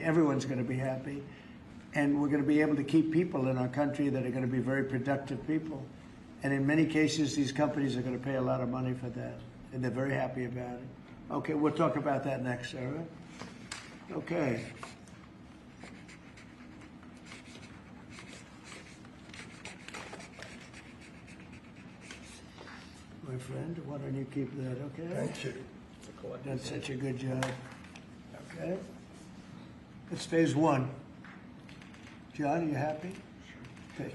Everyone's going to be happy. And we're going to be able to keep people in our country that are going to be very productive people. And in many cases, these companies are going to pay a lot of money for that. And they're very happy about it. Okay, we'll talk about that next, all right? Okay. My friend, why don't you keep that, okay? Thank you. That's such a good job. Okay. It's phase one. John, are you happy? Good.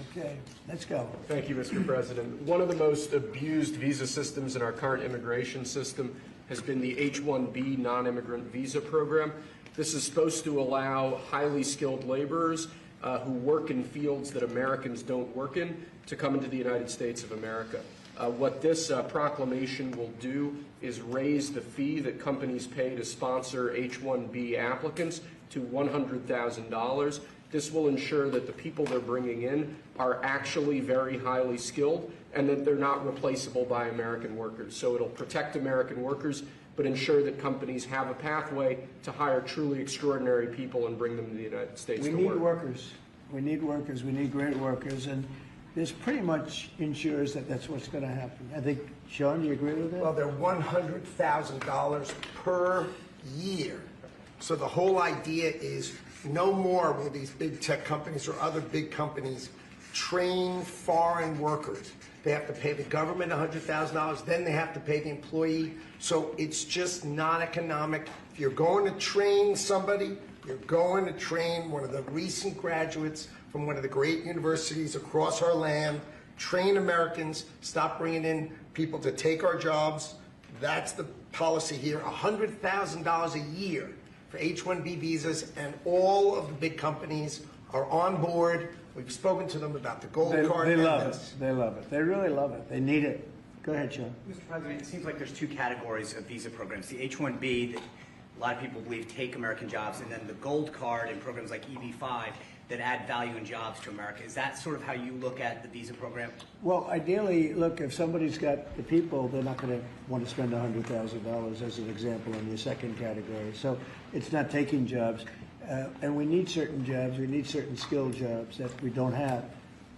Okay, let's go. Thank you, Mr. President. One of the most abused visa systems in our current immigration system has been the H1B non-immigrant visa program. This is supposed to allow highly skilled laborers who work in fields that Americans don't work in to come into the United States of America. What this proclamation will do is raise the fee that companies pay to sponsor H1B applicants to $100,000. This will ensure that the people they're bringing in are actually very highly skilled and that they're not replaceable by American workers. So it'll protect American workers, but ensure that companies have a pathway to hire truly extraordinary people and bring them to the United States to work. We need workers. We need workers. We need great workers. And this pretty much ensures that that's what's going to happen. I think, Sean, do you agree with that? Well, they're $100,000 per year. So the whole idea is no more will these big tech companies or other big companies train foreign workers. They have to pay the government $100,000, then they have to pay the employee. So it's just not economic. If you're going to train somebody, you're going to train one of the recent graduates from one of the great universities across our land, train Americans, stop bringing in people to take our jobs. That's the policy here, $100,000 a year for H1B visas, and all of the big companies are on board. We've spoken to them about the gold card. They love it. They love it. They really love it. They need it. Go ahead, Sean. Mr. President, it seems like there's two categories of visa programs. The H-1B that a lot of people believe take American jobs, and then the gold card and programs like EB-5 that add value and jobs to America. Is that sort of how you look at the visa program? Well, ideally, look, if somebody's got the people, they're not going to want to spend $100,000 as an example in your second category. So it's not taking jobs. And we need certain jobs. We need certain skilled jobs that we don't have.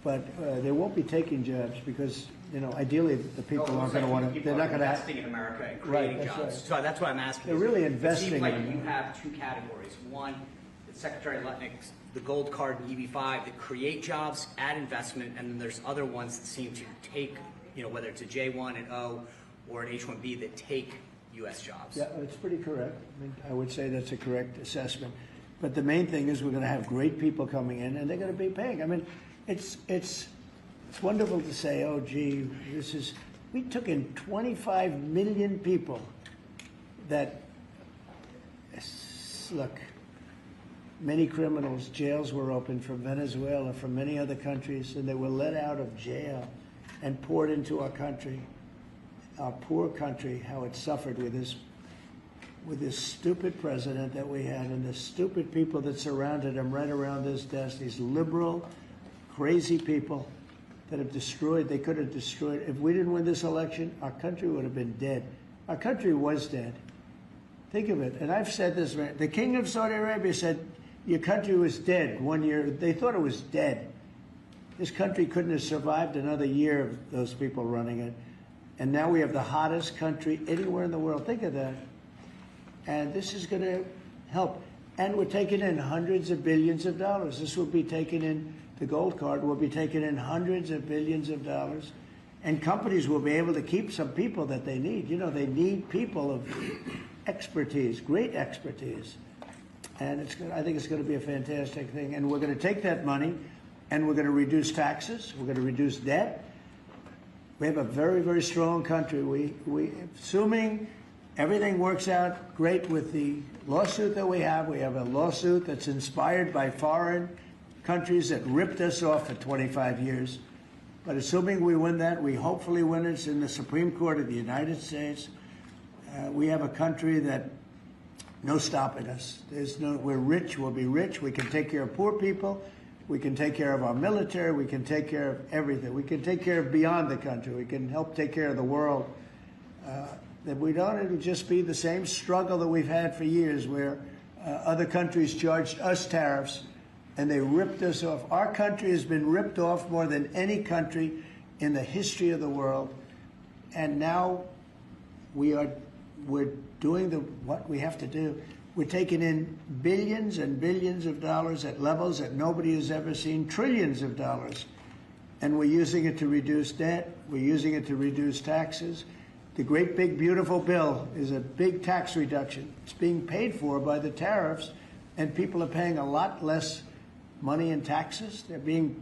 But they won't be taking jobs because, you know, ideally the people aren't going to want to. They're not going to investing in America and creating jobs. Right. So that's what I'm asking. They're really investing. It seems like you have two categories. One, Secretary Lutnick's the gold card and EB-5 that create jobs, add investment, and then there's other ones that seem to take, you know, whether it's a J1 and O or an H1B that take U.S. jobs. Yeah, it's pretty correct. I mean, I would say that's a correct assessment. But the main thing is we're going to have great people coming in, and they're going to be paying. I mean, it's wonderful to say, oh, gee, we took in 25 million people that, look, many criminals, jails were opened from Venezuela, from many other countries, and they were let out of jail and poured into our country, our poor country, how it suffered with this stupid president that we had and the stupid people that surrounded him right around this desk, these liberal, crazy people that have destroyed, they could have destroyed. If we didn't win this election, our country would have been dead. Our country was dead. Think of it. And I've said this, the king of Saudi Arabia said, your country was dead 1 year. They thought it was dead. This country couldn't have survived another year of those people running it. And now we have the hottest country anywhere in the world. Think of that. And this is going to help. And we're taking in hundreds of billions of dollars. This will be taken in, the gold card will be taken in hundreds of billions of dollars. And companies will be able to keep some people that they need. You know, they need people of expertise, great expertise. And I think it's going to be a fantastic thing. And we're going to take that money and we're going to reduce taxes. We're going to reduce debt. We have a very, very strong country. Assuming everything works out great with the lawsuit that we have a lawsuit that's inspired by foreign countries that ripped us off for 25 years. But assuming we win that, we hopefully win it in the Supreme Court of the United States. We have a country that no stopping us. We're rich, we'll be rich. We can take care of poor people. We can take care of our military. We can take care of everything. We can take care of beyond the country. We can help take care of the world. that we don't, it'll just be the same struggle that we've had for years where other countries charged us tariffs and they ripped us off. Our country has been ripped off more than any country in the history of the world. And now we're doing what we have to do. We're taking in billions and billions of dollars at levels that nobody has ever seen, trillions of dollars. And we're using it to reduce debt. We're using it to reduce taxes. The great big beautiful bill is a big tax reduction. It's being paid for by the tariffs, and people are paying a lot less money in taxes. They're being,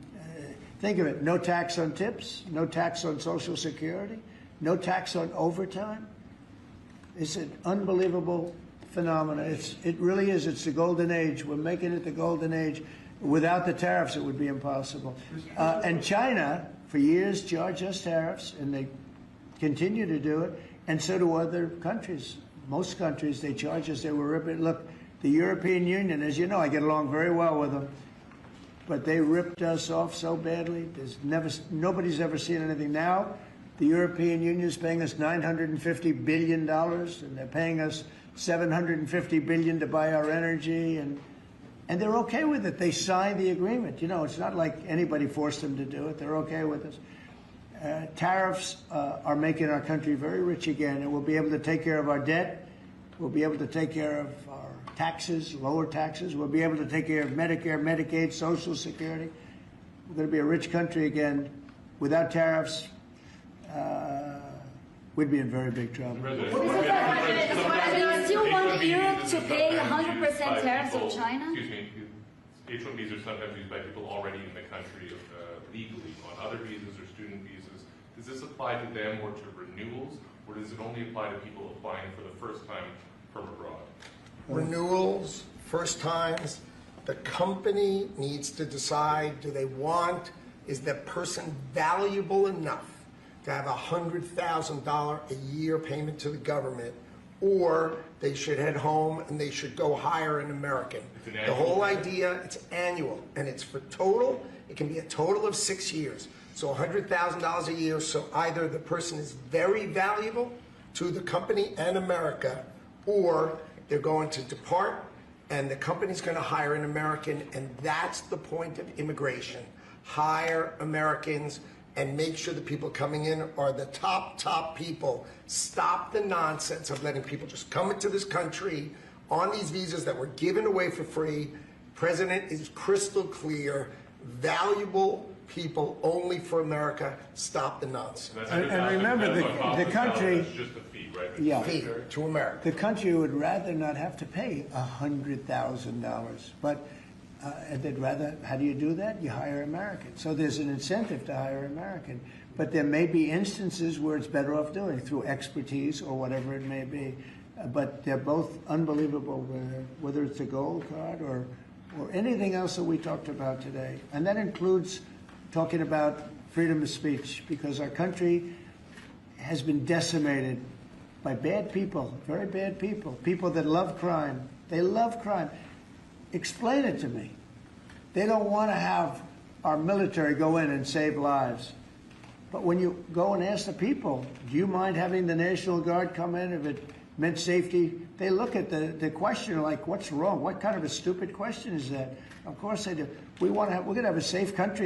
think of it, no tax on tips, no tax on Social Security, no tax on overtime. It's an unbelievable phenomenon. It really is. It's the golden age. We're making it the golden age. Without the tariffs, it would be impossible. And China, for years, charged us tariffs, and they continue to do it, and so do other countries. Most countries, they charge us. They were ripping. Look, the European Union, as you know, I get along very well with them, but they ripped us off so badly. Nobody's ever seen anything. Now, the European Union is paying us $950 billion, and they're paying us $750 billion to buy our energy, and they're okay with it. They signed the agreement. You know, it's not like anybody forced them to do it. They're okay with us. Tariffs are making our country very rich again, and we'll be able to take care of our debt. We'll be able to take care of our taxes, lower taxes. We'll be able to take care of Medicare, Medicaid, Social Security. We're going to be a rich country again. Without tariffs, we'd be in very big trouble. Do you still want Europe to pay 100% tariffs on China? Excuse me. H1Bs are sometimes used by people already in the country legally on other visas or student visas. Does this apply to them or to renewals, or does it only apply to people applying for the first time from abroad? Renewals, first times, the company needs to decide, do they want, is that person valuable enough to have $100,000 a year payment to the government, or they should head home and they should go hire an American. The whole idea, it's annual, and it's for total, it can be a total of 6 years. So $100,000 a year, so either the person is very valuable to the company and America, or they're going to depart and the company's going to hire an American, and that's the point of immigration. Hire Americans and make sure the people coming in are the top people. Stop the nonsense of letting people just come into this country on these visas that were given away for free. President is crystal clear. Valuable people only for America. Stop the nonsense. And remember, the country, It's just a fee, right? yeah, Fee to America. the country would rather not have to pay $100,000, but and they'd rather, how do you do that? You hire Americans. So there's an incentive to hire American. But there may be instances where it's better off doing it through expertise or whatever it may be. But they're both unbelievable, whether it's a gold card or anything else that we talked about today. And that includes talking about freedom of speech, because our country has been decimated by bad people, very bad people, people that love crime. They love crime. Explain it to me. They don't want to have our military go in and save lives. But when you go and ask the people, do you mind having the National Guard come in if it meant safety? They look at the question like, what's wrong? What kind of a stupid question is that? Of course they do. We're going to have a safe country.